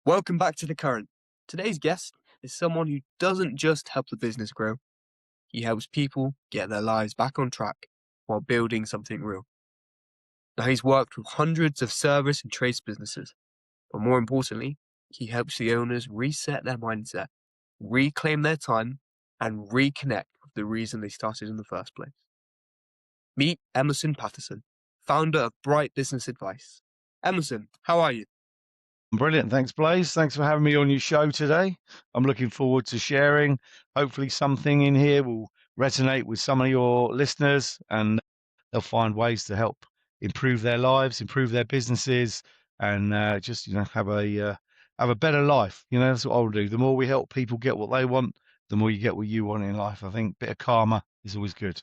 Welcome back to The Current. Today's guest is someone who doesn't just help the business grow, he helps people get their lives back on track while building something real. Now, he's worked with hundreds of service and trades businesses, but more importantly, he helps the owners reset their mindset, reclaim their time, and reconnect with the reason they started in the first place. Meet Emerson Patterson, founder of Bright Business Advice. Emerson, how are you? Brilliant. Thanks, Blaze. Thanks for having me on your show today. I'm looking forward to sharing. Hopefully, something in here will resonate with some of your listeners and they'll find ways to help improve their lives, improve their businesses, and just have a better life. That's what I'll do. The more we help people get what they want, the more you get what you want in life. I think a bit of karma is always good.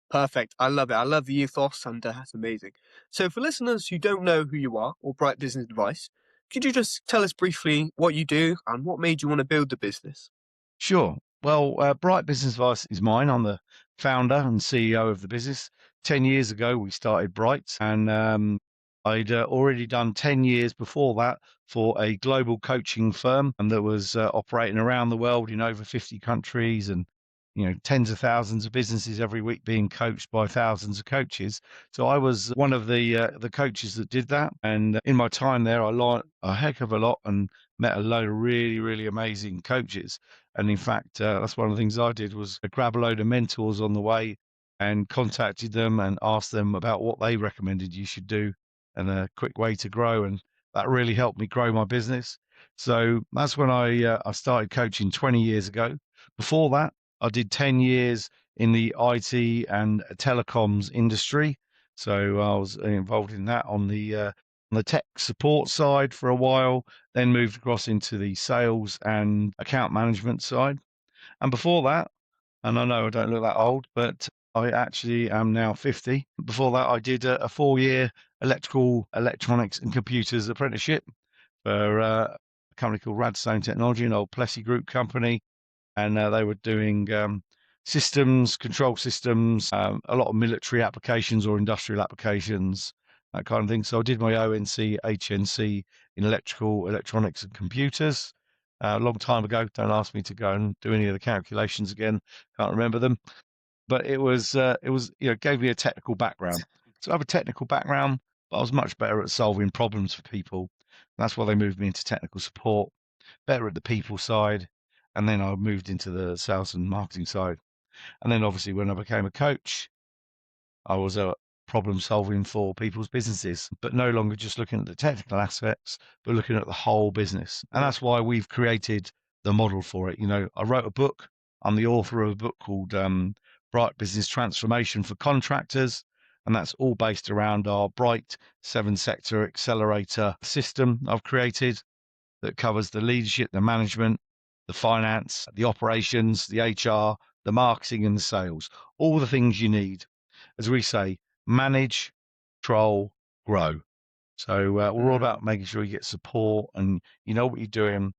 Perfect. I love it. I love the ethos, and that's amazing. So, for listeners who don't know who you are or Bright Business Advice, could you just tell us briefly what you do and what made you want to build the business? Sure. Well, Bright Business Advice is mine. I'm the founder and CEO of the business. 10 years ago, we started Bright, and I'd already done 10 years before that for a global coaching firm and that was operating around the world in over 50 countries and tens of thousands of businesses every week being coached by thousands of coaches. So I was one of the coaches that did that, and in my time there, I learned a heck of a lot and met a load of really, really amazing coaches. And in fact, that's one of the things I did was grab a load of mentors on the way and contacted them and asked them about what they recommended you should do and a quick way to grow. And that really helped me grow my business. So that's when I started coaching 20 years ago. Before that, I did 10 years in the IT and telecoms industry. So I was involved in that on the tech support side for a while, then moved across into the sales and account management side. And before that, and I know I don't look that old, but I actually am now 50. Before that, I did a 4-year electrical, electronics, and computers apprenticeship for a company called Radstone Technology, an old Plessy Group company. And they were doing systems, control systems, a lot of military applications or industrial applications, that kind of thing. So I did my ONC, HNC in electrical, electronics, and computers a long time ago. Don't ask me to go and do any of the calculations again. Can't remember them. But gave me a technical background. So I have a technical background, but I was much better at solving problems for people. That's why they moved me into technical support, better at the people side. And then I moved into the sales and marketing side. And then obviously when I became a coach, I was a problem solving for people's businesses, but no longer just looking at the technical aspects, but looking at the whole business. And Yeah. that's why we've created the model for it. I wrote a book. I'm the author of a book called Bright Business Transformation for Contractors. And that's all based around our Bright 7-sector accelerator system I've created that covers the leadership, the management, the finance, the operations, the HR, the marketing, and the sales. All the things you need. As we say, manage, control, grow. So we're all Mm, about making sure you get support and you know what you're doing.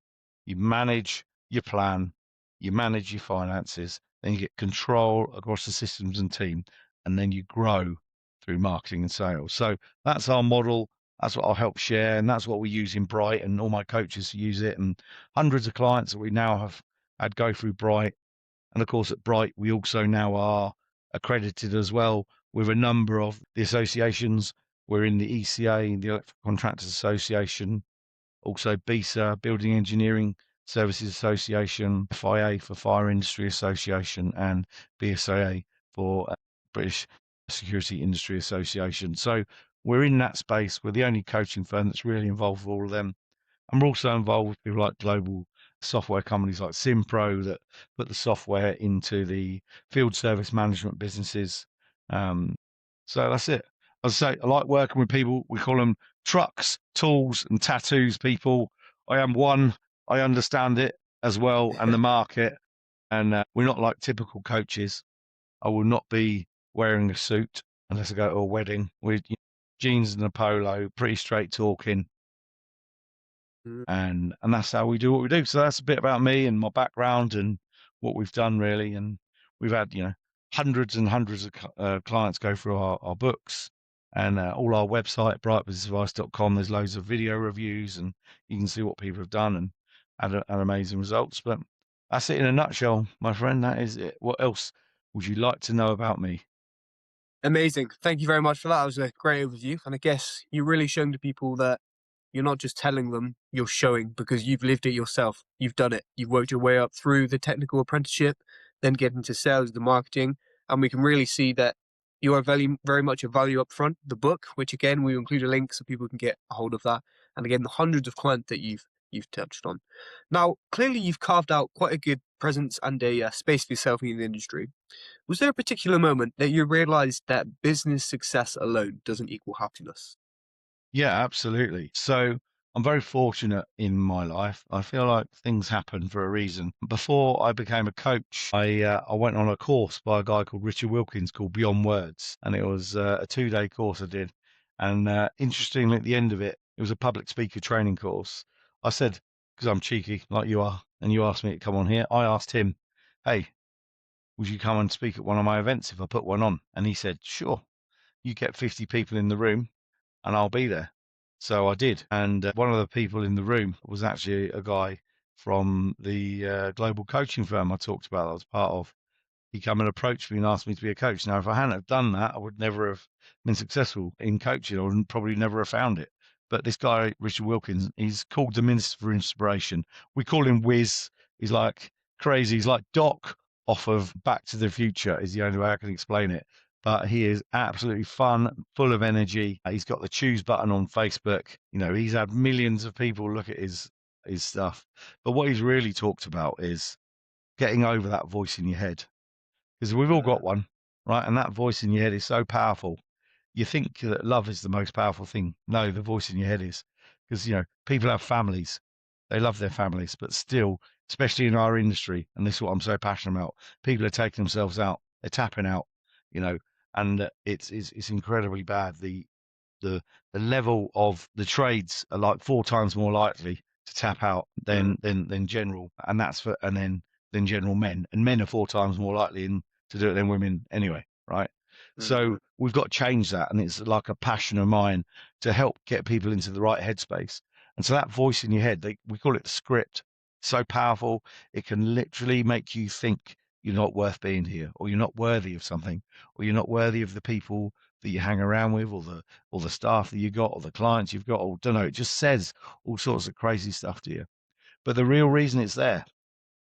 You manage your plan, you manage your finances, then you get control across the systems and team, and then you grow through marketing and sales. So that's our model. That's what I'll help share, and that's what we use in Bright, and all my coaches use it, and hundreds of clients that we now have had go through Bright. And of course, at Bright, we also now are accredited as well with a number of the associations. We're in the ECA, the Electrical Contractors Association, also BISA, Building Engineering Services Association, FIA for Fire Industry Association, and BSAA for British Security Industry Association. So we're in that space. We're the only coaching firm that's really involved with all of them. And we're also involved with people like global software companies like Simpro that put the software into the field service management businesses. Um, so that's it. As I say, I like working with people. We call them trucks, tools, and tattoos people. I am one. I understand it as well and the market. And we're not like typical coaches. I will not be wearing a suit unless I go to a wedding with jeans and a polo, pretty straight talking, mm. and that's how we do what we do. So that's a bit about me and my background and what we've done really. And we've had hundreds and hundreds of clients go through our books. And all our website, brightbusinessadvice.com, there's loads of video reviews and you can see what people have done and had amazing results. But that's it in a nutshell, my friend. That is it. What else would you like to know about me? Amazing. Thank you very much for that. That was a great overview. And I guess you're really showing to people that you're not just telling them, you're showing because you've lived it yourself. You've done it. You've worked your way up through the technical apprenticeship, then get into sales, the marketing. And we can really see that you are very much a value up front. The book, which again, we include a link so people can get a hold of that. And again, the hundreds of clients that you've touched on. Now, clearly you've carved out quite a good presence and a space for yourself in the industry. Was there a particular moment that you realized that business success alone doesn't equal happiness? Yeah, absolutely. So I'm very fortunate in my life. I feel like things happen for a reason. Before I became a coach, I went on a course by a guy called Richard Wilkins called Beyond Words, and it was a 2-day course I did. And interestingly, at the end of it, it was a public speaker training course. I said, because I'm cheeky like you are, and you asked me to come on here, I asked him, "Hey, would you come and speak at one of my events if I put one on?" And he said, "Sure. You get 50 people in the room and I'll be there." So I did. And one of the people in the room was actually a guy from the global coaching firm I talked about that I was part of. He came and approached me and asked me to be a coach. Now, if I hadn't have done that, I would never have been successful in coaching or probably never have found it. But this guy, Richard Wilkins, he's called the Minister for Inspiration. We call him Wiz. He's like crazy. He's like Doc off of Back to the Future is the only way I can explain it. But he is absolutely fun, full of energy. He's got the choose button on Facebook. You know, he's had millions of people look at his stuff. But what he's really talked about is getting over that voice in your head, because we've all got one, right? And that voice in your head is so powerful. You think that love is the most powerful thing. No, the voice in your head is, because, you know, people have families. They love their families, but still, especially in our industry, and this is what I'm so passionate about, people are taking themselves out. They're tapping out, you know, and it's incredibly bad. The level of the trades are like 4 times more likely to tap out than general, and that's for and then general men, and men are 4 times more likely to do it than women anyway, right? So we've got to change that, and it's like a passion of mine to help get people into the right headspace. And so that voice in your head, we call it the script. So powerful, it can literally make you think you're not worth being here, or you're not worthy of something, or you're not worthy of the people that you hang around with, or the staff that you got, or the clients you've got, or don't know. It just says all sorts of crazy stuff to you. But the real reason it's there,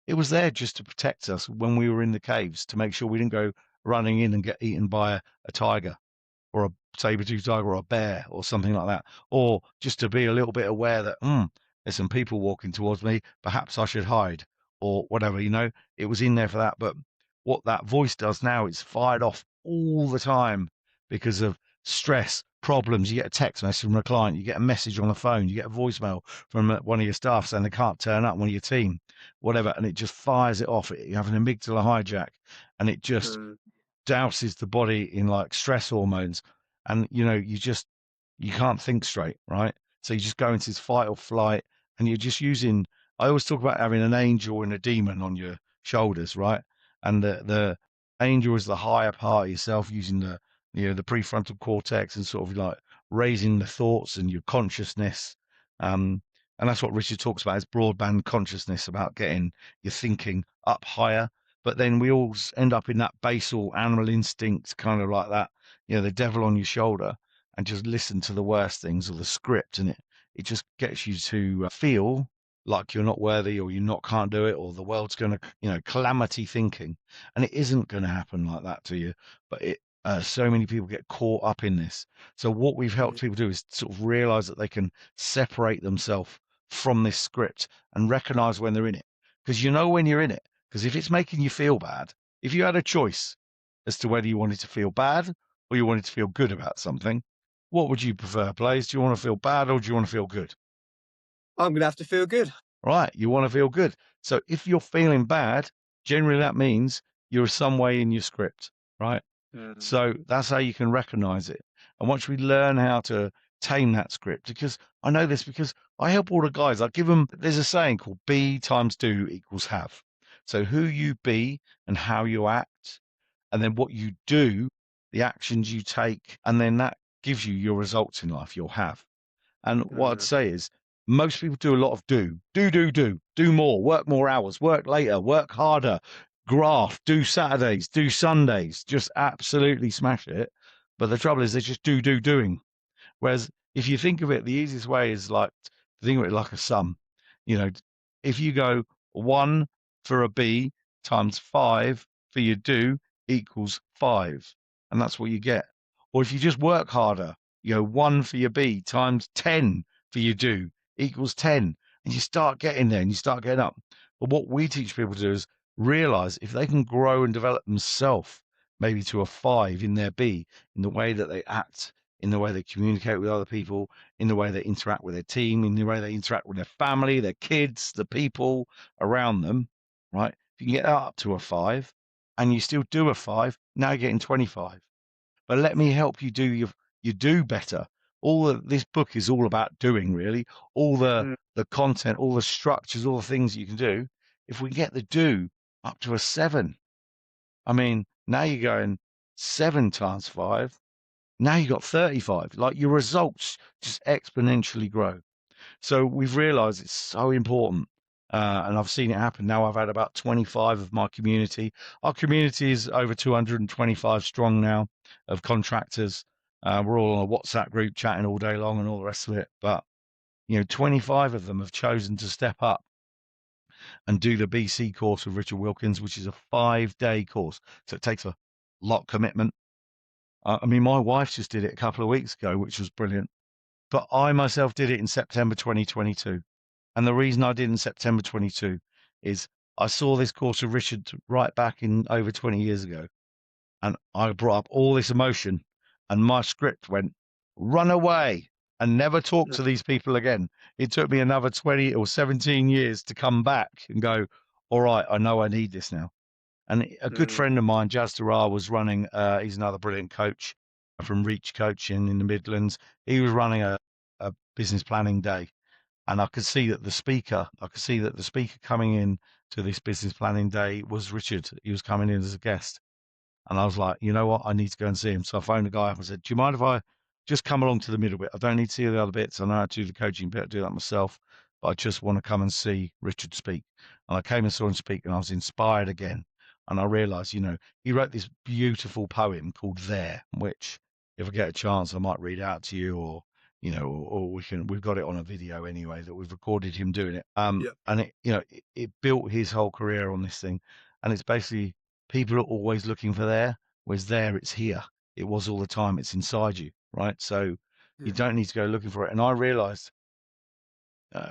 it was there just to protect us when we were in the caves, to make sure we didn't go running in and get eaten by a tiger or a saber-toothed tiger or a bear or something like that, or just to be a little bit aware that there's some people walking towards me, perhaps I should hide, or whatever. It was in there for that. But what that voice does now, it's fired off all the time because of stress, problems. You get a text message from a client, you get a message on the phone, you get a voicemail from one of your staff saying they can't turn up, one of your team, whatever, and it just fires it off. You have an amygdala hijack, and it just douses the body in like stress hormones, and you can't think straight, right? So you just go into this fight or flight, and you're just using. I always talk about having an angel and a demon on your shoulders, right? And the angel is the higher part of yourself, using the prefrontal cortex and sort of like raising the thoughts and your consciousness. And that's what Richard talks about, is broadband consciousness, about getting your thinking up higher. But then we all end up in that basal animal instinct, kind of like that, the devil on your shoulder, and just listen to the worst things, or the script, and it just gets you to feel like you're not worthy, or you not can't do it, or the world's going to, calamity thinking. And it isn't going to happen like that to you. But so many people get caught up in this. So what we've helped people do is sort of realize that they can separate themselves from this script and recognize when they're in it. Because when you're in it. Because if it's making you feel bad, if you had a choice as to whether you wanted to feel bad or you wanted to feel good about something, what would you prefer, Blaze? Do you want to feel bad or do you want to feel good? I'm gonna have to feel good. Right, you want to feel good. So if you're feeling bad, generally that means you're some way in your script, right? So that's how you can recognize it. And once we learn how to tame that script, because I know this because I help all the guys, I give them, there's a saying called be times do equals have. So who you be and how you act, and then what you do, the actions you take, and then that gives you your results in life, you'll have. And what I'd Mm, say is most people do a lot of do more, work more hours, work later, work harder, graft, do Saturdays, do Sundays, just absolutely smash it. But the trouble is they just doing. Whereas if you think of it, the easiest way is like to think of it like a sum. You know, if you go 1 for a B times 5 for your do equals 5, and that's what you get. Or if you just work harder, 1 for your B times 10 for your do equals 10, and you start getting there and you start getting up. But what we teach people to do is realize if they can grow and develop themselves maybe to a 5 in their B, in the way that they act, in the way they communicate with other people, in the way they interact with their team, in the way they interact with their family, their kids, the people around them, right? If you can get that up to a 5 and you still do a 5, now you're getting 25. But let me help you do you do better. This book is all about doing, really. All mm, the content, all the structures, all the things you can do. If we get the do up to a 7, I mean, now you're going 7 times 5, now you got 35. Like your results just exponentially grow. So we've realized it's so important. And I've seen it happen. Now I've had about 25 of my community. Our community is over 225 strong now of contractors. We're all on a WhatsApp group chatting all day long and all the rest of it. But, 25 of them have chosen to step up and do the BC course with Richard Wilkins, which is a 5-day course. So it takes a lot of commitment. I mean, my wife just did it a couple of weeks ago, which was brilliant. But I myself did it in September 2022. And the reason I did in September 22 is I saw this course of Richard right back in over 20 years ago. And I brought up all this emotion, and my script went, run away and never talk mm, to these people again. It took me another 20 or 17 years to come back and go, all right, I know I need this now. And a good mm, friend of mine, Jazz Durar, was running, he's another brilliant coach from Reach Coaching in the Midlands. He was running a business planning day. And I could see that the speaker coming in to this business planning day was Richard. He was coming in as a guest. And I was like, you know what? I need to go and see him. So I phoned the guy up and said, do you mind if I just come along to the middle bit? I don't need to see the other bits. I know how to do the coaching bit, I do that myself, but I just want to come and see Richard speak. And I came and saw him speak and I was inspired again. And I realized, he wrote this beautiful poem called There, which if I get a chance, I might read out to you or, or we've got it on a video anyway that we've recorded him doing it. yeah. And it built his whole career on this thing. And it's basically, people are always looking for there, whereas there it's here. It was all the time. It's inside you, right? So you Yeah. don't need to go looking for it. And I realized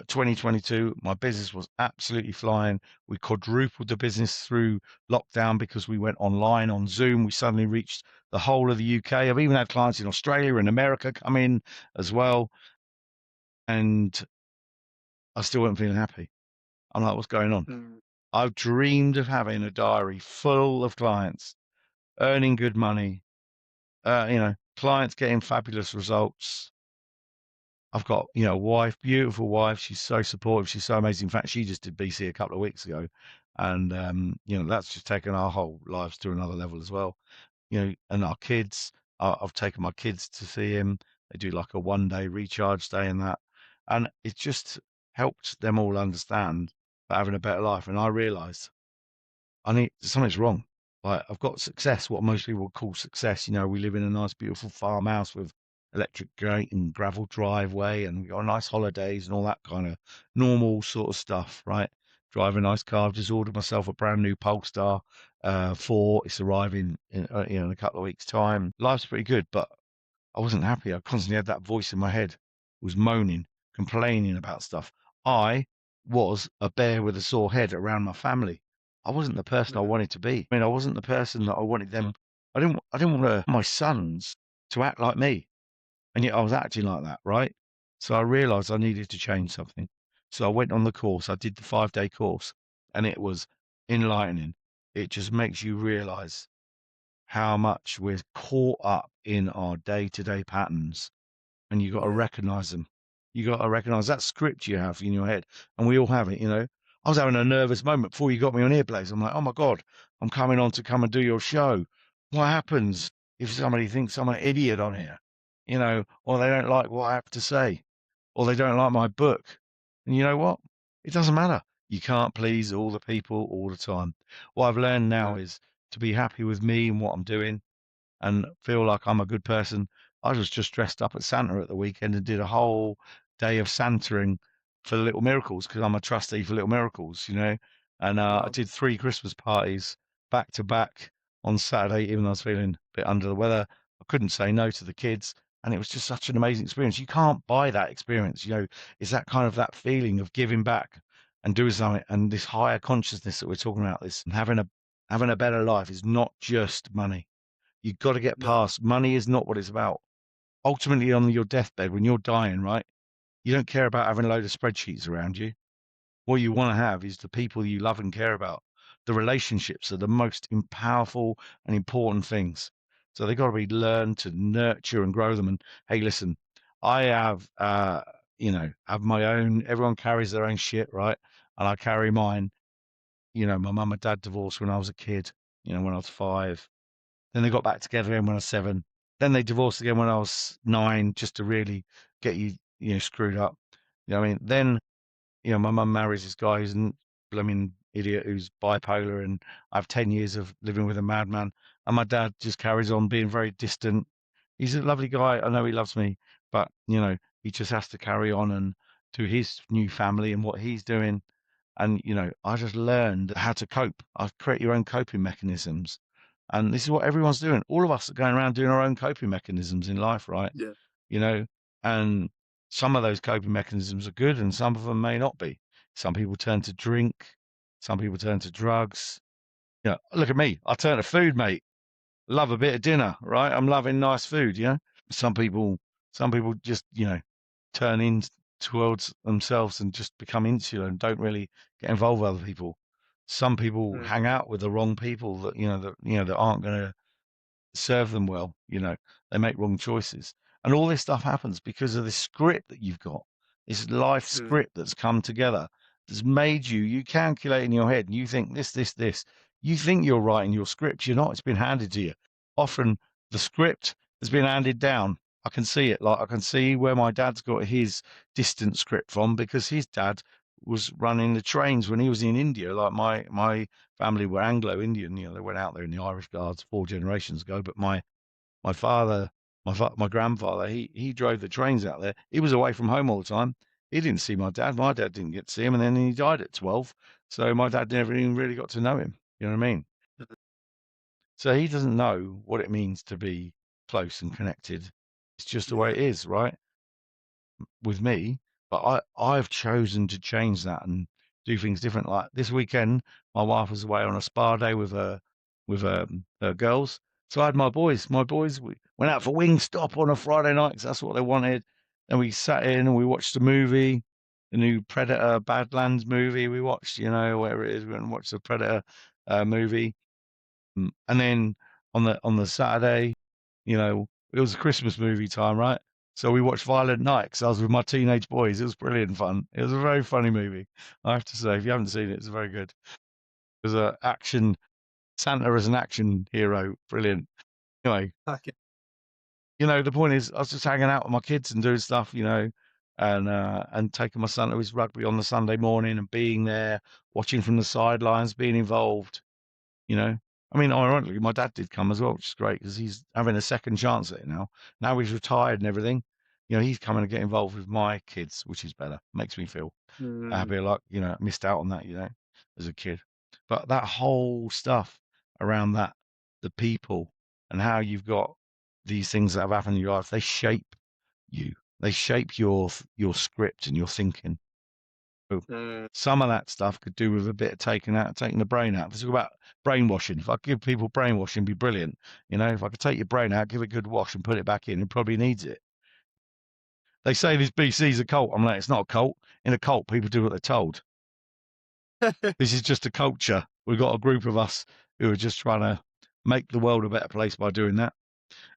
2022, my business was absolutely flying. We quadrupled the business through lockdown because we went online on Zoom. We suddenly reached the whole of the UK. I've even had clients in Australia and America come in as well. And I still wasn't feeling happy. I'm like, what's going on? Mm, I've dreamed of having a diary full of clients earning good money, clients getting fabulous results. I've got, a wife, beautiful wife. She's so supportive. She's so amazing. In fact, she just did BC a couple of weeks ago. And, that's just taken our whole lives to another level as well. And our kids, I've taken my kids to see him. They do like a 1-day recharge day and that. And it just helped them all understand that having a better life. And I realized something's wrong. Like I've got success, what most people would call success. We live in a nice, beautiful farmhouse with electric gate and gravel driveway, and we got nice holidays and all that kind of normal sort of stuff, right? Drive a nice car. I've just ordered myself a brand new Polestar 4. It's arriving in a couple of weeks' time. Life's pretty good, but I wasn't happy. I constantly had that voice in my head, was moaning, complaining about stuff. I was a bear with a sore head around my family. I wasn't the person I mm, wanted to be. I mean, I wasn't the person that I wanted them. I didn't want my sons to act like me. And yet I was acting like that, right? So I realized I needed to change something. So I went on the course. I did the 5-day course and it was enlightening. It just makes you realize how much we're caught up in our day-to-day patterns, and you got to yeah. recognize them. You got to recognize that script you have in your head, and we all have it. I was having a nervous moment before you got me on Earplays. I'm like, oh my God, I'm coming on to come and do your show. What happens if somebody thinks I'm an idiot on here? or they don't like what I have to say, or they don't like my book. And you know what? It doesn't matter. You can't please all the people all the time. What I've learned now No. is to be happy with me and what I'm doing and feel like I'm a good person. I was just dressed up at Santa at the weekend and did a whole day of Santaing for Little Miracles because I'm a trustee for Little Miracles. And I Wow. did 3 Christmas parties back to back on Saturday, even though I was feeling a bit under the weather. I couldn't say no to the kids. And it was just such an amazing experience. You can't buy that experience. It's that kind of that feeling of giving back and doing something and this higher consciousness that we're talking about, this and having a better life is not just money. You've got to get No. past money is not what it's about. Ultimately, on your deathbed, when you're dying, right, you don't care about having a load of spreadsheets around you. What you want to have is the people you love and care about. The relationships are the most powerful and important things. So they've got to be learned to nurture and grow them. And hey, listen, I have my own, everyone carries their own shit, right? And I carry mine. My mum and dad divorced when I was a kid, when I was 5. Then they got back together again when I was 7. Then they divorced again when I was 9, just to really get you screwed up. What I mean? Then, my mum marries this guy who's a blooming idiot who's bipolar, and I have 10 years of living with a madman. And my dad just carries on being very distant. He's a lovely guy. I know he loves me, but, he just has to carry on and do his new family and what he's doing. And, I just learned how to cope. I create your own coping mechanisms. And this is what everyone's doing. All of us are going around doing our own coping mechanisms in life, right? Yeah. You know, and some of those coping mechanisms are good and some of them may not be. Some people turn to drink, some people turn to drugs. Look at me. I turn to food, mate. Love a bit of dinner, right? I'm loving nice food. Some people some people just, turn in towards themselves and just become insular and don't really get involved with other people. Some people Mm. hang out with the wrong people that aren't going to serve them well. They make wrong choices. And all this stuff happens because of this script that you've got, this life Mm. script that's come together, that's made you calculate in your head and you think this, this, this. You think you're writing your script. You're not. It's been handed to you. Often the script has been handed down. I can see it. Like I can see where my dad's got his distant script from because his dad was running the trains when he was in India. Like my family were Anglo-Indian. They went out there in the Irish Guards 4 generations ago. But my father, my grandfather, he drove the trains out there. He was away from home all the time. He didn't see my dad. My dad didn't get to see him, and then he died at 12. So my dad never even really got to know him. You know what I mean? So he doesn't know what it means to be close and connected. It's just the way Yeah. it is, right? With me, but I've chosen to change that and do things different. Like this weekend, my wife was away on a spa day with her girls. So I had my boys. We went out for Wingstop on a Friday night because that's what they wanted. And we sat in and we watched a movie, the new Predator Badlands movie. We watched, whatever it is. We went and watched the Predator movie. And then on the Saturday, it was a Christmas movie time, right? So we watched Violent Night 'cause I was with my teenage boys. It was brilliant fun. It was a very funny movie. I have to say, if you haven't seen it, it's very good. It was a action Santa as an action hero. Brilliant. Anyway, Okay. the point is, I was just hanging out with my kids and doing stuff, and taking my son to his rugby on the Sunday morning and being there, watching from the sidelines, being involved. You know, I mean, ironically, my dad did come as well, which is great because he's having a second chance at it now. Now he's retired and everything. He's coming to get involved with my kids, which is better. Makes me feel Mm. happy, like, I missed out on that, as a kid. But that whole stuff around that, the people and how you've got these things that have happened in your life, they shape you. They shape your script and your thinking. So Mm. some of that stuff could do with a bit of taking the brain out. Let's talk about brainwashing. If I give people brainwashing, it'd be brilliant. If I could take your brain out, give it a good wash and put it back in, it probably needs it. They say this BC's a cult. I'm like, it's not a cult. In a cult, people do what they're told. This is just a culture. We've got a group of us who are just trying to make the world a better place by doing that.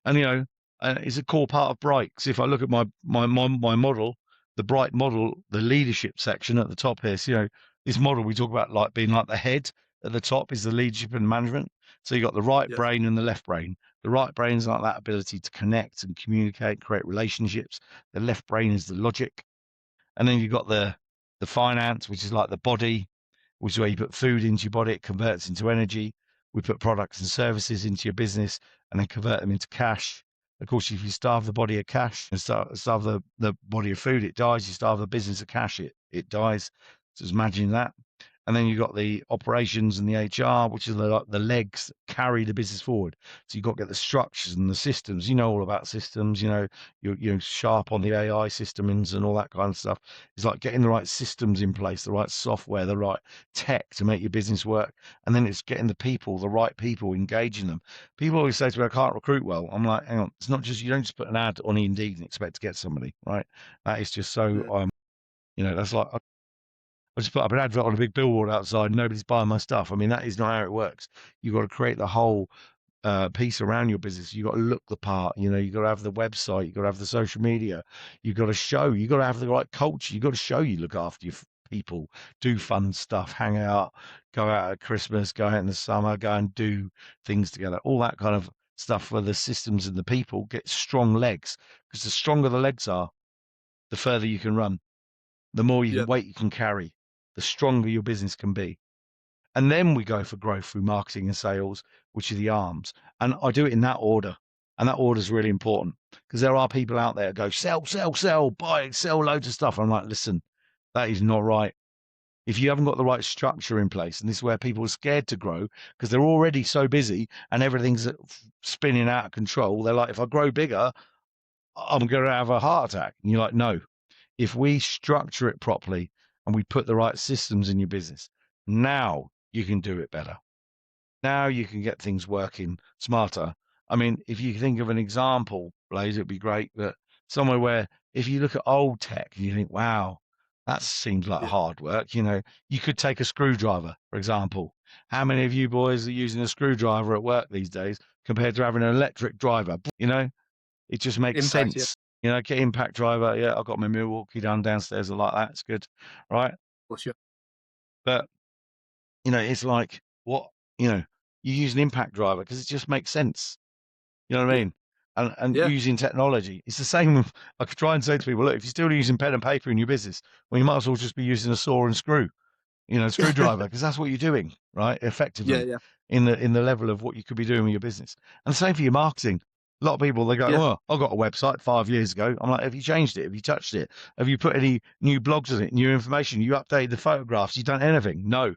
And it's a core part of Bright. Because if I look at my model, the Bright model, the leadership section at the top here, so, this model we talk about like being like the head. at the top is the leadership and management. So you got the right Yeah. brain and the left brain. The right brain is like that ability to connect and communicate, create relationships. The left brain is the logic. And then you've got the finance, which is like the body, which is where you put food into your body, it converts into energy. We put products and services into your business and then convert them into cash. Of course, if you starve the body of cash and starve the body of food, it dies. You starve the business of cash, it dies. So just imagine that. And then you've got the operations and the HR, which is the legs that carry the business forward. So you've got to get the structures and the systems. You know all about systems. You know you're sharp on the AI systems and all that kind of stuff. It's like getting the right systems in place, the right software, the right tech to make your business work. And then it's getting the people, the right people, engaging them. People always say to me, I can't recruit well. I'm like, hang on, it's not just, you don't just put an ad on Indeed and expect to get somebody, right? That is just so, Mm. that's like, I just put up an advert on a big billboard outside. Nobody's buying my stuff. I mean, that is not how it works. You've got to create the whole piece around your business. You've got to look the part. You've got to have the website. You've got to have the social media. You've got to show. You've got to have the right culture. You've got to show you look after your people, do fun stuff, hang out, go out at Christmas, go out in the summer, go and do things together. All that kind of stuff for the systems and the people get strong legs, because the stronger the legs are, the further you can run, the more Yeah. weight you can carry, the stronger your business can be. And then we go for growth through marketing and sales, which are the arms. And I do it in that order. And that order is really important, because there are people out there who go, sell, sell, sell, buy, sell loads of stuff. I'm like, listen, that is not right. If you haven't got the right structure in place, and this is where people are scared to grow because they're already so busy and everything's spinning out of control. They're like, if I grow bigger, I'm going to have a heart attack. And you're like, no, if we structure it properly and we put the right systems in your business, now you can do it better. Now you can get things working smarter. I mean, if you think of an example, Blaze, it'd be great that somewhere where if you look at old tech and you think, wow, that seems like Yeah. hard work, you could take a screwdriver, for example. How many of you boys are using a screwdriver at work these days compared to having an electric driver? It just makes Impact. Yeah. sense. Get impact driver. Yeah, I've got my Milwaukee down downstairs. I like that. It's good. Right. For sure. But, it's like, what, you use an impact driver because it just makes sense. You know what I Yeah. mean? And Yeah. using technology. It's the same with, I could try and say to people, look, if you're still using pen and paper in your business, well, you might as well just be using a saw and screw. Screwdriver, because that's what you're doing, right? Yeah. Effectively, Yeah. in the level of what you could be doing with your business. And the same for your marketing. A lot of people, they go, Yeah. "Oh, I got a website 5 years ago." I'm like, "Have you changed it? Have you touched it? Have you put any new blogs on it, new information? You updated the photographs? You done anything?" No.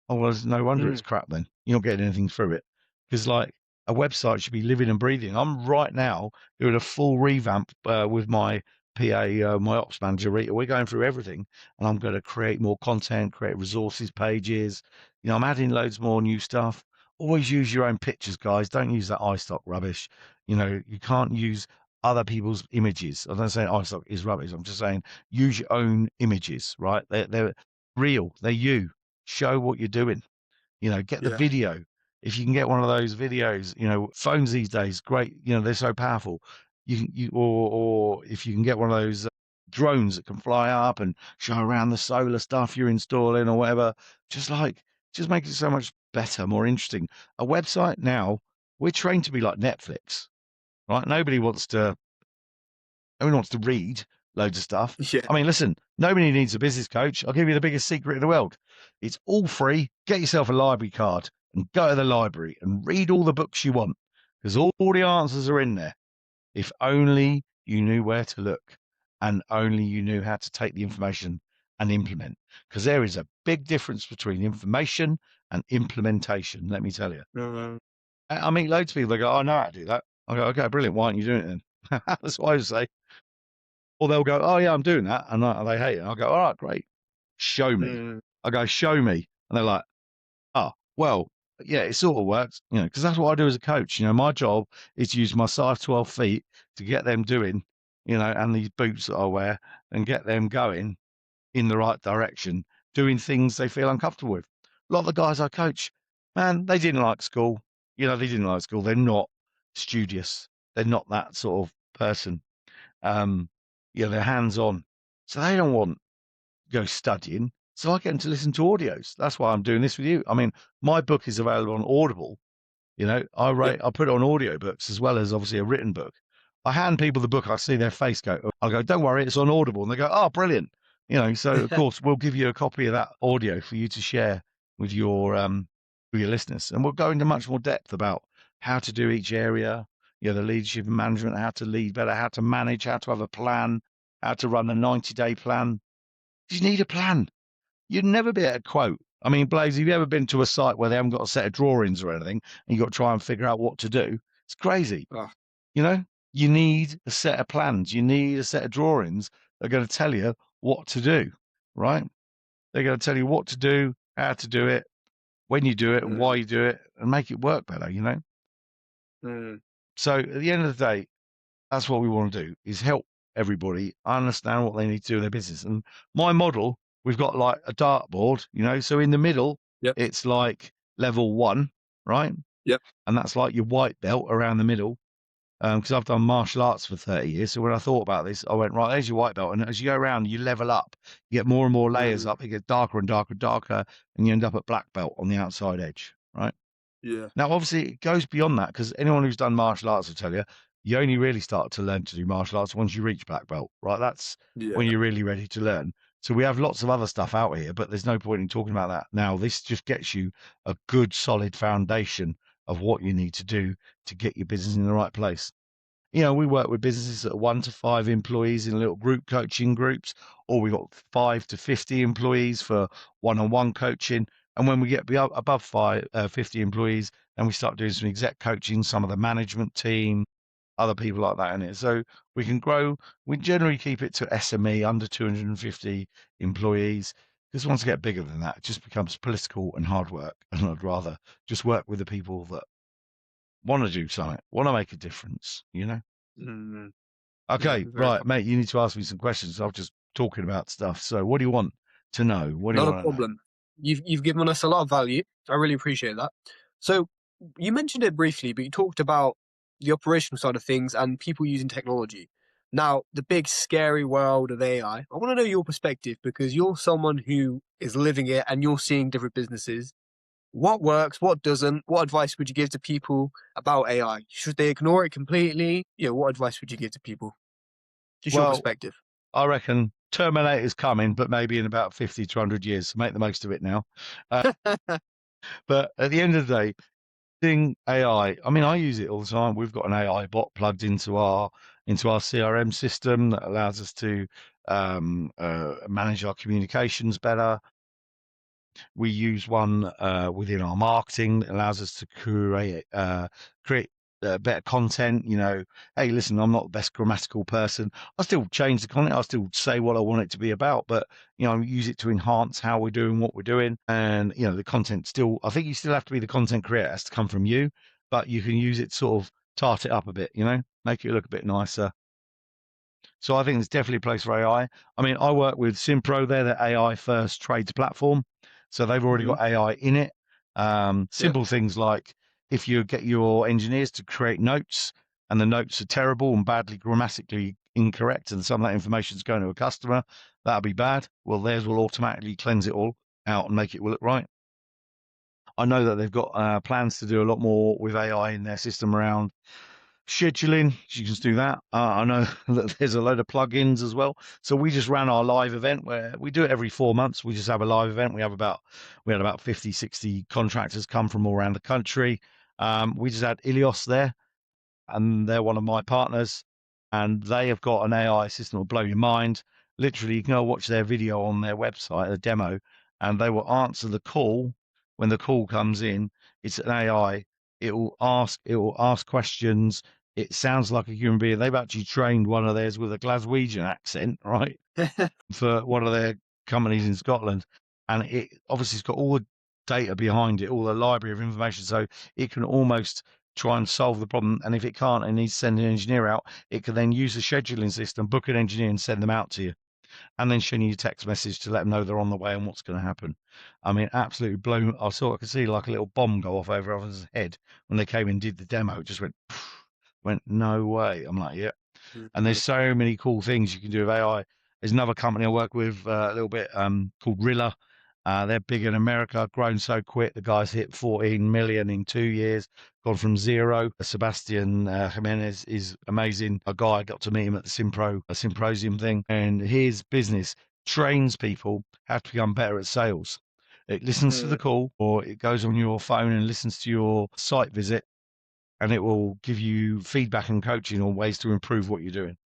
Oh, well, no wonder it's Mm. crap then. You're not getting anything through it. Because, like, a website should be living and breathing. I'm right now doing a full revamp with my PA, my ops manager, Rita. We're going through everything, and I'm going to create more content, create resources, pages. I'm adding loads more new stuff. Always use your own pictures, guys. Don't use that iStock rubbish. You can't use other people's images. I'm not saying iStock is rubbish. I'm just saying use your own images, right? They're real. They're you. Show what you're doing. Get the Yeah. video. If you can get one of those videos, phones these days, great. They're so powerful. Or if you can get one of those drones that can fly up and show around the solar stuff you're installing or whatever, just makes it so much better, more interesting. A website now, we're trained to be like Netflix, right? Nobody wants to read loads of stuff. Yeah. I mean, listen, nobody needs a business coach. I'll give you the biggest secret in the world. It's all free. Get yourself a library card and go to the library and read all the books you want, because all the answers are in there. If only you knew where to look and only you knew how to take the information and implement, because there is a big difference between information and implementation. Let me tell you. Uh, I meet loads of people. They go, "I know how to do that." I go, "Okay, brilliant. Why aren't you doing it then?" That's what I say. Or they'll go, "Oh yeah, I'm doing that," and they hate it. I'll go, "All right, great. Show me." mm. I go, "Show me," and they're like, "Oh, well, yeah, it sort of works, because that's what I do as a coach. My job is to use my size 12 feet to get them doing, and these boots that I wear, and get them going in the right direction, doing things they feel uncomfortable with. A lot of the guys I coach, man, they didn't like school. They didn't like school. They're not studious. They're not that sort of person. Um, they're hands on. So they don't want to go studying. So I get them to listen to audios. That's why I'm doing this with you. I mean, my book is available on Audible. Yep. I put it on audiobooks as well as obviously a written book. I hand people the book, I see their face go, I'll go, don't worry, it's on Audible. And they go, oh, brilliant. So of course we'll give you a copy of that audio for you to share with your listeners. And we'll go into much more depth about how to do each area, the leadership and management, how to lead better, how to manage, how to have a plan, how to run a 90-day plan. You need a plan. You'd never be able to quote. I mean, Blaze, have you ever been to a site where they haven't got a set of drawings or anything and you've got to try and figure out what to do? It's crazy. Oh, You know, you need a set of plans. You need a set of drawings that are going to tell you what to do, right? They're going to tell you what to do, how to do it, when you do it, and why mm, you do it, and make it work better. mm, So at the end of the day, that's what we want to do is help everybody understand what they need to do in their business. And my model, we've got like a dartboard. So in the middle, yep. it's like level 1, right? Yep. And that's like your white belt around the middle. Because I've done martial arts for 30 years. So when I thought about this, I went, right, there's your white belt. And as you go around, you level up, you get more and more layers Mm, up, it gets darker and darker and darker, and you end up at black belt on the outside edge, right? yeah. Now, obviously, it goes beyond that because anyone who's done martial arts will tell you, you only really start to learn to do martial arts once you reach black belt, right? That's when Yeah. you're really ready to learn. So we have lots of other stuff out here, but there's no point in talking about that now. This just gets you a good, solid foundation of what you need to do to get your business in the right place. We work with businesses that are 1 to 5 employees in little group coaching groups, or we've got 5 to 50 employees for one-on-one coaching. And when we get above 50 employees, then we start doing some exec coaching, some of the management team, other people like that in it. So we can grow. We generally keep it to SME under 250 employees because once we get bigger than that, it just becomes political and hard work. And I'd rather just work with the people that want to do something, want to make a difference. Mm, yeah. Okay, Very right, common. mate, you need to ask me some questions. I'm just talking about stuff. So what do you want to know? What do you Not a want to know? problem. You've given us a lot of value. I really appreciate that. So you mentioned it briefly, but you talked about the operational side of things and people using technology. Now, the big scary world of AI. I want to know your perspective because you're someone who is living it and you're seeing different businesses. What works? What doesn't? What advice would you give to people about AI? Should they ignore it completely? What advice would you give to people? Just your Well, perspective. I reckon Terminator's coming, but maybe in about 50 to 100 years. So make the most of it now. Uh, but at the end of the day, thing AI, I mean, I use it all the time. We've got an AI bot plugged into our CRM system that allows us to manage our communications better. We use one within our marketing that allows us to create better content. Hey, listen, I'm not the best grammatical person. I still change the content. I still say what I want it to be about, but I use it to enhance how we're doing what we're doing. And the content still. I think you still have to be the content creator. It has to come from you, but you can use it to sort of tart it up a bit. Make it look a bit nicer. So I think there's definitely a place for AI. I mean, I work with Simpro, they're the AI first trades platform. So they've already Hmm. got AI in it. Yep. Simple things like if you get your engineers to create notes and the notes are terrible and badly grammatically incorrect and some of that information is going to a customer, that'll be bad. Well, theirs will automatically cleanse it all out and make it look right. I know that they've got plans to do a lot more with AI in their system around scheduling. You can just do that. I know that there's a load of plugins as well. So we just ran our live event where we do it every 4 months. We just have a live event. We had about 50, 60 contractors come from all around the country. We just had Ilios there, and they're one of my partners, and they have got an AI system that will blow your mind. Literally, you can go watch their video on their website, a demo, and they will answer the call when the call comes in. It's an AI. It will ask questions. It sounds like a human being. They've actually trained one of theirs with a Glaswegian accent, right? For one of their companies in Scotland. And it obviously has got all the data behind it, all the library of information. So it can almost try and solve the problem. And if it can't and needs to send an engineer out, it can then use the scheduling system, book an engineer and send them out to you. And then send you a text message to let them know they're on the way and what's going to happen. I mean, absolutely blown. I could see like a little bomb go off over everyone's head when they came and did the demo. It just went, no way. I'm like, yeah. And there's Mhm. so many cool things you can do with AI. There's another company I work with a little bit called Rilla. They're big in America, grown so quick. The guy's hit 14 million in 2 years, gone from zero. Sebastian Jimenez is amazing. A guy, I got to meet him at the a symposium thing, and his business trains people how to become better at sales. It listens to the Mm, call, or it goes on your phone and listens to your site visit, and it will give you feedback and coaching on ways to improve what you're doing.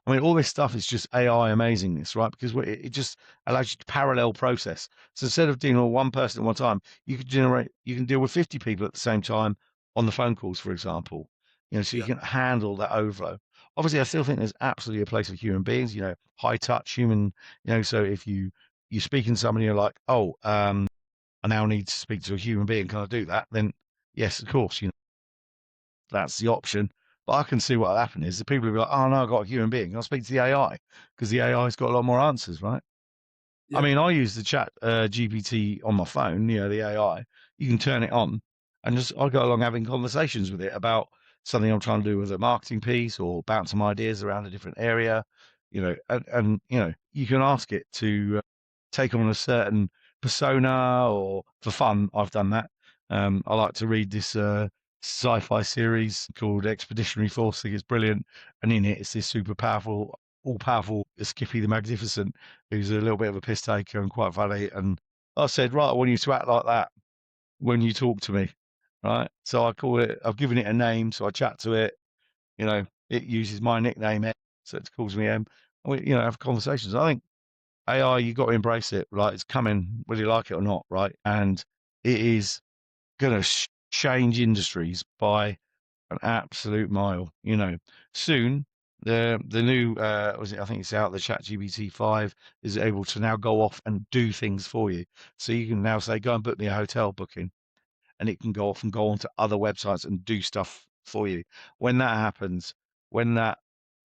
I mean, all this stuff is just AI amazingness, right? Because it just allows you to parallel process. So instead of dealing with one person at one time, you can deal with 50 people at the same time on the phone calls, for example. So you yeah, can handle that overflow. Obviously, I still think there's absolutely a place for human beings. High touch human. So if you're speaking to somebody, you're like, oh, I now need to speak to a human being. Can I do that? Then yes, of course. That's the option. But I can see what will happen is the people will be like, oh no, I've got a human being. I'll speak to the AI because the AI's got a lot more answers, right? I yeah, mean, I use the chat GPT on my phone, the AI. You can turn it on and just I go along having conversations with it about something I'm trying to do with a marketing piece or bounce some ideas around a different area, and you can ask it to take on a certain persona or for fun. I've done that. I like to read this sci-fi series called Expeditionary Force. I think it's brilliant, and in it, it's this super powerful, all-powerful Skippy the Magnificent, who's a little bit of a piss taker and quite funny. And I said, right, I want you to act like that when you talk to me, right? So I've given it a name, so I chat to it. It uses my nickname, so it calls me M. And we, have conversations. I think AI, you got to embrace it, right? It's coming, whether you like it or not, right? And it is going to change industries by an absolute mile. Soon the new I think it's out, the ChatGPT 5 is able to now go off and do things for you. So you can now say, go and book me a hotel booking, and it can go off and go onto other websites and do stuff for you. When that happens, when that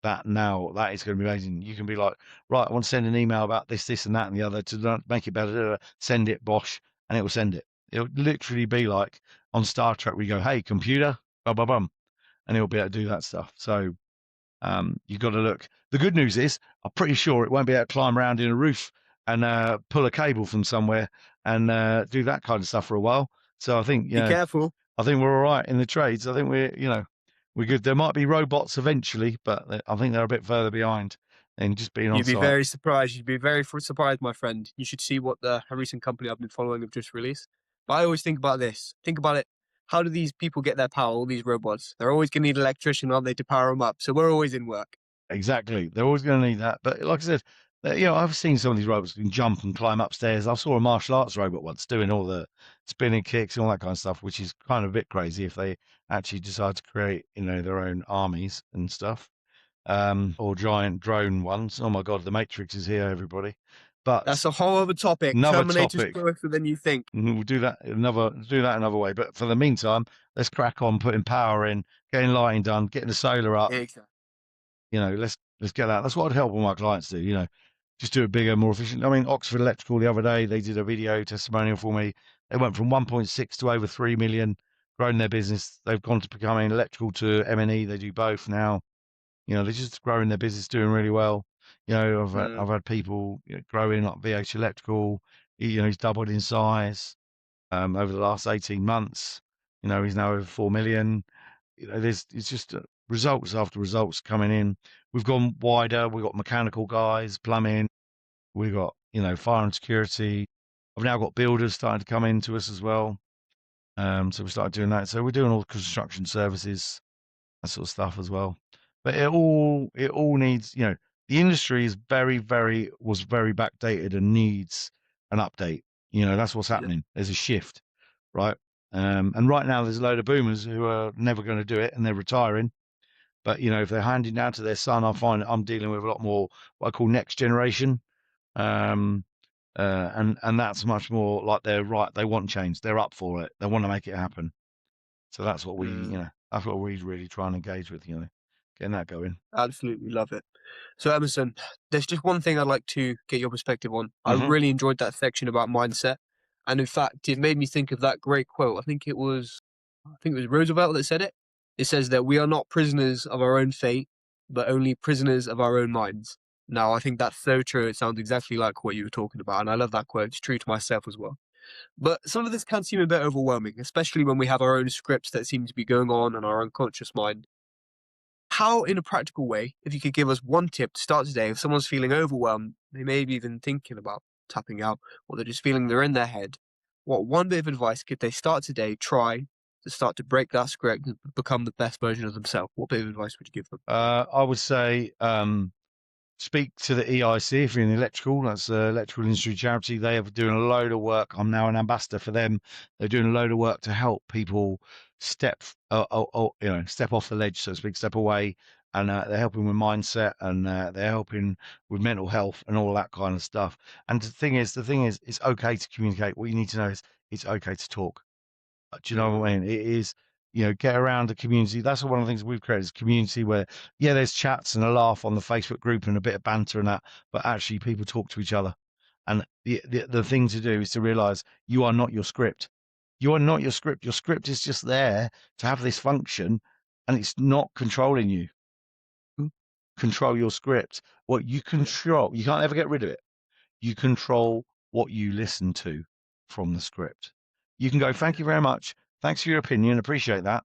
is going to be amazing. You can be like, right, I want to send an email about this, and that, and the other to make it better. Send it, bosh, and it will send it. It'll literally be like on Star Trek, we go, hey, computer, bum, bum, bum, and it'll be able to do that stuff. So you've got to look. The good news is, I'm pretty sure it won't be able to climb around in a roof and pull a cable from somewhere and do that kind of stuff for a while. So I think, be careful. I think we're all right in the trades. I think we're good. There might be robots eventually, but I think they're a bit further behind than just being on You'd be site. very surprised. You'd be very surprised, my friend. You should see what the a recent company I've been following have just released. But I always think about this. Think about it. How do these people get their power? All these robots. They're always going to need an electrician, aren't they, to power them up? So we're always in work. Exactly. They're always going to need that. But like I said, I've seen some of these robots can jump and climb upstairs. I saw a martial arts robot once doing all the spinning kicks and all that kind of stuff, which is kind of a bit crazy if they actually decide to create, their own armies and stuff, or giant drone ones. Oh my God, the Matrix is here, everybody. But That's a whole other topic. another Terminator's topic. closer than you think. We'll do that another way. But for the meantime, let's crack on putting power in, getting lighting done, getting the solar up. Exactly. Let's get that. That's what I'd help all my clients do. Just do it bigger, more efficient. I mean, Oxford Electrical the other day, they did a video testimonial for me. They went from 1.6 to over 3 million, grown their business. They've gone to becoming electrical to M&E. They do both now. They're just growing their business, doing really well. I've had people growing like VH Electrical. He's doubled in size over the last 18 months. He's now over 4 million. It's just results after results coming in. We've gone wider. We've got mechanical guys, plumbing. We've got, fire and security. I've now got builders starting to come into us as well. So we started doing that. So we're doing all the construction services, that sort of stuff as well. But it all needs, the industry is was very backdated and needs an update. That's what's Yeah. happening. There's a shift, right? And right now there's a load of boomers who are never going to do it and they're retiring. But if they're handing down to their son, I find I'm dealing with a lot more what I call next generation. Um, and that's much more like they're right. They want change. They're up for it. They want to make it happen. So that's what Mm, that's what we really try and engage with. Getting that going. absolutely love it. So, Emerson, there's just one thing I'd like to get your perspective on. I Hmm. really enjoyed that section about mindset. And in fact, it made me think of that great quote. I think it was Roosevelt that said it. It says that we are not prisoners of our own fate, but only prisoners of our own minds. No, I think that's so true. It sounds exactly like what you were talking about, and I love that quote. It's true to myself as well. But some of this can seem a bit overwhelming, especially when we have our own scripts that seem to be going on in our unconscious mind. How, in a practical way, if you could give us one tip to start today, if someone's feeling overwhelmed, they may be even thinking about tapping out, or they're just feeling they're in their head, what one bit of advice could they start today, try to start to break that script and become the best version of themselves? What bit of advice would you give them? I would say speak to the EIC if you're in the electrical. That's the electrical industry charity. They are doing a load of work. I'm now an ambassador for them. They're doing a load of work to help people step, step off the ledge, so to speak, step away, and they're helping with mindset and they're helping with mental health and all that kind of stuff. And the thing is, it's okay to communicate. What you need to know is it's okay to talk. Do you know what I Mm, mean? It is, get around the community. That's one of the things we've created is a community where, yeah, there's chats and a laugh on the Facebook group and a bit of banter and that, but actually people talk to each other. And the thing to do is to realize you are not your script. You are not your script. Your script is just there to have this function and it's not controlling you. Control your script. What you yeah. control, you can't ever get rid of it. You control what you listen to from the script. You can go, thank you very much. Thanks for your opinion. Appreciate that.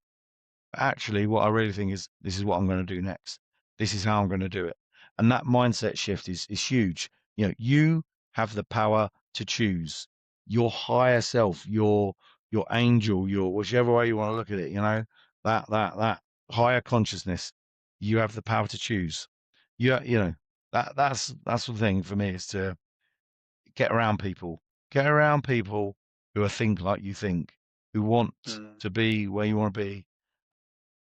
But actually, what I really think is this is what I'm going to do next. This is how I'm going to do it. And that mindset shift is huge. You have the power to choose your higher self, your angel, your whichever way you want to look at it, that higher consciousness, you have the power to choose. That's the thing for me is to get around people. Get around people who are think like you think, who want Mm, to be where you want to be.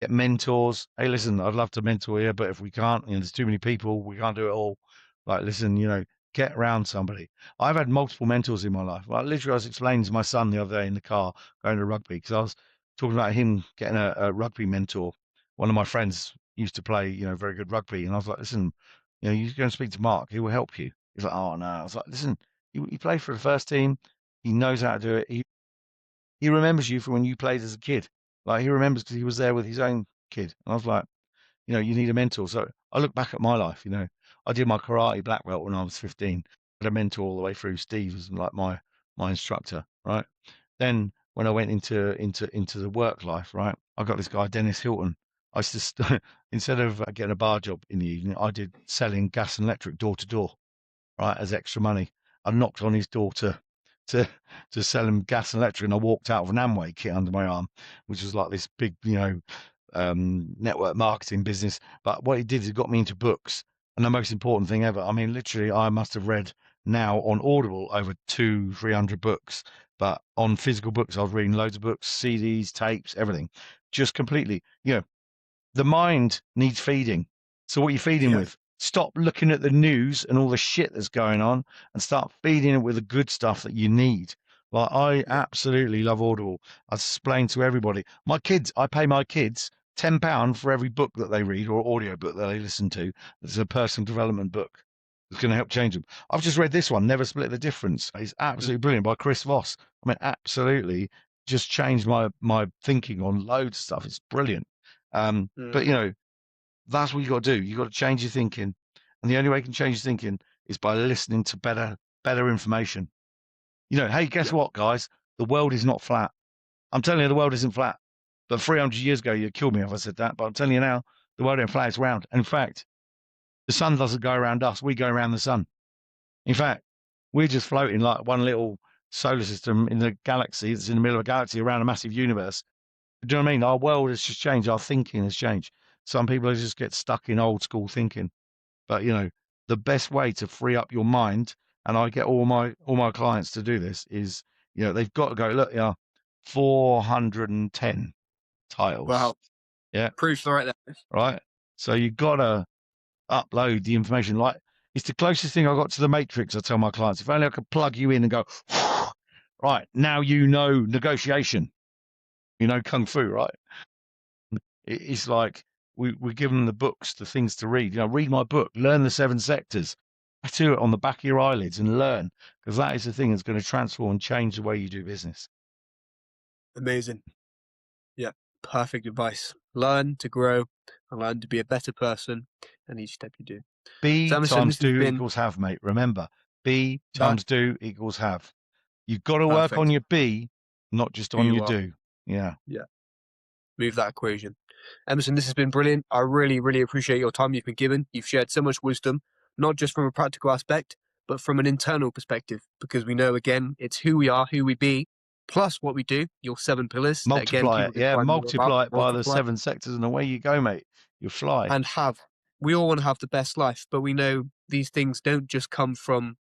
Get mentors. Hey, listen, I'd love to mentor you, but if we can't, there's too many people, we can't do it all. Like, listen, get around somebody. I've had multiple mentors in my life. Like, literally, I was explaining to my son the other day in the car going to rugby because I was talking about him getting a rugby mentor. One of my friends used to play, very good rugby, and I was like, listen, you go and speak to Mark. He will help you. He's like, oh no. I was like, listen, he played for the first team. He knows how to do it. He remembers you from when you played as a kid. Like he remembers because he was there with his own kid. And I was like, you need a mentor. So I look back at my life. I did my karate black belt when I was 15. I had a mentor all the way through. Steve was like my instructor, right? Then when I went into the work life, right, I got this guy Dennis Hilton. I used to instead of getting a bar job in the evening, I did selling gas and electric door to door, right, as extra money. I knocked on his door to to sell him gas and electric, and I walked out with an Amway kit under my arm, which was like this big, network marketing business. But what it did is it got me into books, and the most important thing ever. I mean, literally, I must have read now on Audible over 300 books, but on physical books, I was reading loads of books, CDs, tapes, everything, just completely. The mind needs feeding. So what you feeding yeah. with? Stop looking at the news and all the shit that's going on and start feeding it with the good stuff that you need. Like I Yeah. absolutely love Audible. I explain to everybody. I pay my kids £10 for every book that they read or audio book that they listen to. It's a personal development book. It's going to help change them. I've just read this one, Never Split the Difference. It's Mm, absolutely brilliant by Chris Voss. I mean, absolutely just changed my thinking on loads of stuff. It's brilliant. But mm, that's what you got to do. You got to change your thinking, and the only way you can change your thinking is by listening to better information. Hey, guess yeah. what, guys? The world is not flat. I'm telling you, the world isn't flat. But 300 years ago, you'd kill me if I said that. But I'm telling you now, the world ain't flat. It's round. And in fact, the sun doesn't go around us. We go around the sun. In fact, we're just floating like one little solar system in the galaxy that's in the middle of a galaxy around a massive universe. Do you know what I mean? Our world has just changed. Our thinking has changed. Some people just get stuck in old school thinking. But the best way to free up your mind, and I get all my clients to do this, is they've got to go, look, 410 tiles. Wow. Yeah, Proof's right there. right. So you gotta upload the information. Like it's the closest thing I got to the Matrix. I tell my clients, if only I could plug you in and go, right now negotiation, kung fu, right? It's like we give them the books, the things to read. Read my book, learn the 7 sectors. Tattoo it on the back of your eyelids and learn, because that is the thing that's going to transform and change the way you do business. Amazing. Yeah. Perfect advice. Learn to grow and learn to be a better person in each step you do. So B Emerson, times this has do been equals have, mate. Remember, B that times do equals have. You've got to work on perfect. your B, not just Who on you your are. do. Yeah. Yeah. Move that equation. Emerson, this has been brilliant. I really, really appreciate your time you've been given. You've shared so much wisdom, not just from a practical aspect, but from an internal perspective, because we know, again, it's who we are, who we be, plus what we do, your 7 pillars that, again, Multiply it. people can Yeah. find more about, Multiply it by the multiply, 7 sectors and away you go, mate. You fly. and have. We all want to have the best life, but we know these things don't just come from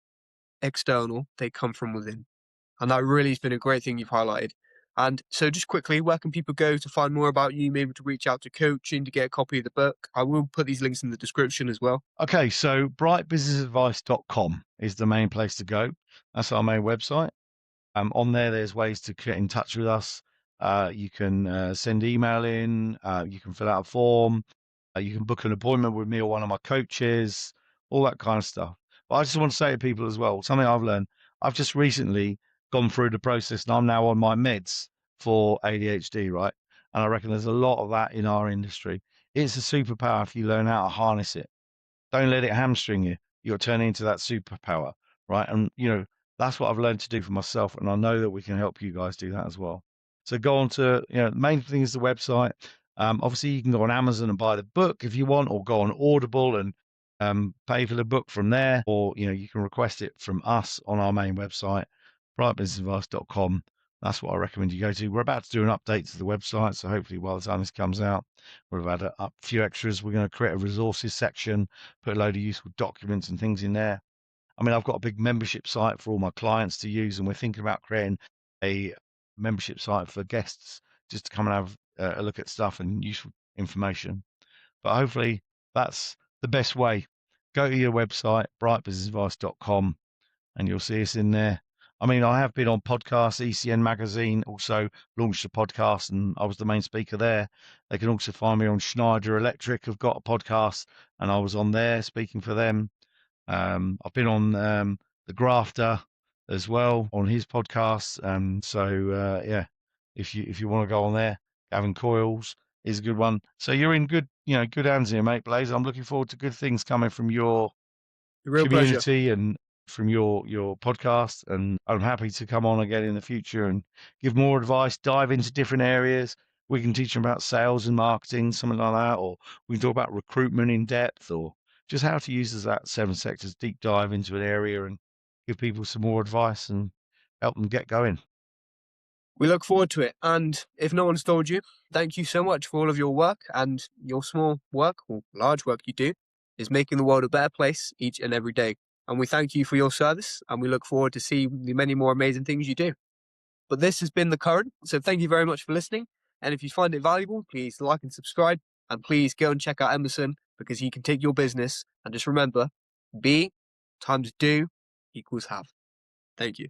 external, they come from within. And that really has been a great thing you've highlighted. And so just quickly, where can people go to find more about you, maybe to reach out to coaching, to get a copy of the book? I will put these links in the description as well. Okay. So brightbusinessadvice.com is the main place to go. That's our main website. On there, there's ways to get in touch with us. You can send email in. You can fill out a form. You can book an appointment with me or one of my coaches, all that kind of stuff. But I just want to say to people as well, something I've learned. I've just recently gone through the process and I'm now on my meds for ADHD, right? And I reckon there's a lot of that in our industry. It's a superpower if you learn how to harness it. Don't let it hamstring you. You'll turn into that superpower, right? And that's what I've learned to do for myself, and I know that we can help you guys do that as well. So go on to the main thing is the website. Obviously, you can go on Amazon and buy the book if you want, or go on Audible and pay for the book from there, or you can request it from us on our main website, brightbusinessadvice.com. That's what I recommend you go to. We're about to do an update to the website, so hopefully by the time this comes out, we've had a few extras. We're going to create a resources section, put a load of useful documents and things in there. I mean, I've got a big membership site for all my clients to use, and we're thinking about creating a membership site for guests just to come and have a look at stuff and useful information. But hopefully that's the best way. Go to your website, brightbusinessadvice.com, and you'll see us in there. I mean, I have been on podcasts. ECN Magazine also launched a podcast, and I was the main speaker there. They can also find me on Schneider Electric, have got a podcast, and I was on there speaking for them. I've been on The Grafter as well on his podcast. So yeah, if you want to go on there, Gavin Coyles is a good one. So you're in good hands here, mate, Blaze. I'm looking forward to good things coming from your A real pleasure. community and from your podcast, and I'm happy to come on again in the future and give more advice, dive into different areas. We can teach them about sales and marketing, something like that, or we can talk about recruitment in depth, or just how to use that 7 sectors, deep dive into an area and give people some more advice and help them get going. We look forward to it. And if no one's told you, thank you so much for all of your work, and your small work or large work you do is making the world a better place each and every day. And we thank you for your service, and we look forward to seeing the many more amazing things you do. But this has been The Current, so thank you very much for listening. And if you find it valuable, please like and subscribe, and please go and check out Emerson, because he can take your business. And just remember, B times do equals have. Thank you.